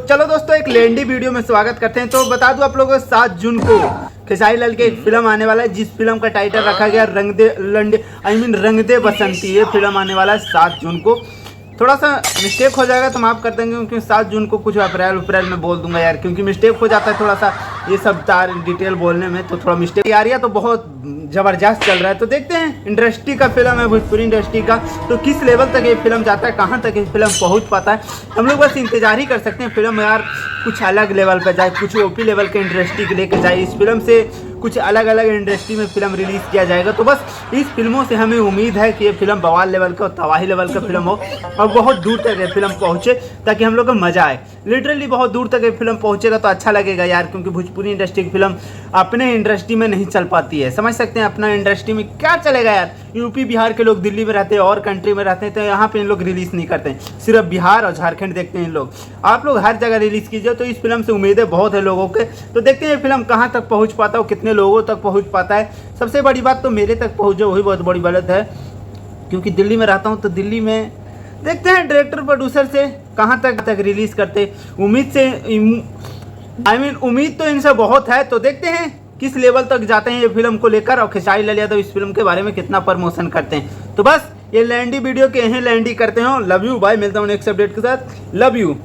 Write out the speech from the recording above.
चलो दोस्तों, एक लेंडी वीडियो में स्वागत करते हैं। तो बता दूं आप लोगों को 7 जून को खेसारी लाल की एक फिल्म आने वाला है, जिस फिल्म का टाइटल रखा गया रंग दे बसंती। ये फिल्म आने वाला है 7 जून को। थोड़ा सा मिस्टेक हो जाएगा तो माफ़ कर देंगे, क्योंकि 7 जून को कुछ अप्रैल में बोल दूंगा यार, क्योंकि मिस्टेक हो जाता है थोड़ा सा ये सब डिटेल बोलने में, तो थोड़ा मिस्टेक। तैयारियाँ तो बहुत ज़बरदस्त चल रहा है, तो देखते हैं। इंडस्ट्री का फिल्म है, भोजपुरी इंडस्ट्री का, तो किस लेवल तक ये फिल्म जाता है, कहाँ तक ये फिल्म पहुँच पाता है, हम लोग बस इंतजार ही कर सकते हैं। फिल्म यार कुछ अलग लेवल पर जाए, कुछ ओपी लेवल के इंडस्ट्री के लेकर जाए। इस फिल्म से कुछ अलग अलग इंडस्ट्री में फिल्म रिलीज़ किया जाएगा, तो बस इस फिल्मों से हमें उम्मीद है कि ये फिल्म बवाल लेवल का, तबाही लेवल का फिल्म हो और बहुत दूर तक ये फिल्म पहुँचे, ताकि हम लोग को मज़ा आए। लिटरली बहुत दूर तक ये फिल्म पहुँचेगा तो अच्छा लगेगा यार, क्योंकि भोजपुरी इंडस्ट्री की फिल्म अपने इंडस्ट्री में नहीं चल पाती है। समझ सकते हैं अपना इंडस्ट्री में क्या चलेगा यार। यूपी बिहार के लोग दिल्ली में रहते हैं और कंट्री में रहते हैं, तो यहाँ पे इन लोग रिलीज़ नहीं करते हैं, सिर्फ बिहार और झारखंड देखते हैं इन लोग। आप लोग हर जगह रिलीज़ कीजिए, तो इस फिल्म से उम्मीदें बहुत है लोगों के। तो देखते हैं फिल्म कहाँ तक पहुँच पाता है, कितने लोगों तक पहुँच पाता है। सबसे बड़ी बात तो मेरे तक पहुँचे, वही बहुत बड़ी बात है, क्योंकि दिल्ली में रहता हूँ। तो दिल्ली में देखते हैं डायरेक्टर प्रोड्यूसर से कहाँ तक रिलीज़ करते। उम्मीद तो इनसे बहुत है, तो देखते हैं किस लेवल तक जाते हैं ये फिल्म को लेकर, और खेसारी लाल यादव इस फिल्म के बारे में कितना प्रमोशन करते हैं। तो बस ये लैंडी वीडियो के यहीं लैंडी करते हो। Love you, bye. मिलता हूँ नेक्स्ट अपडेट के साथ। Love you.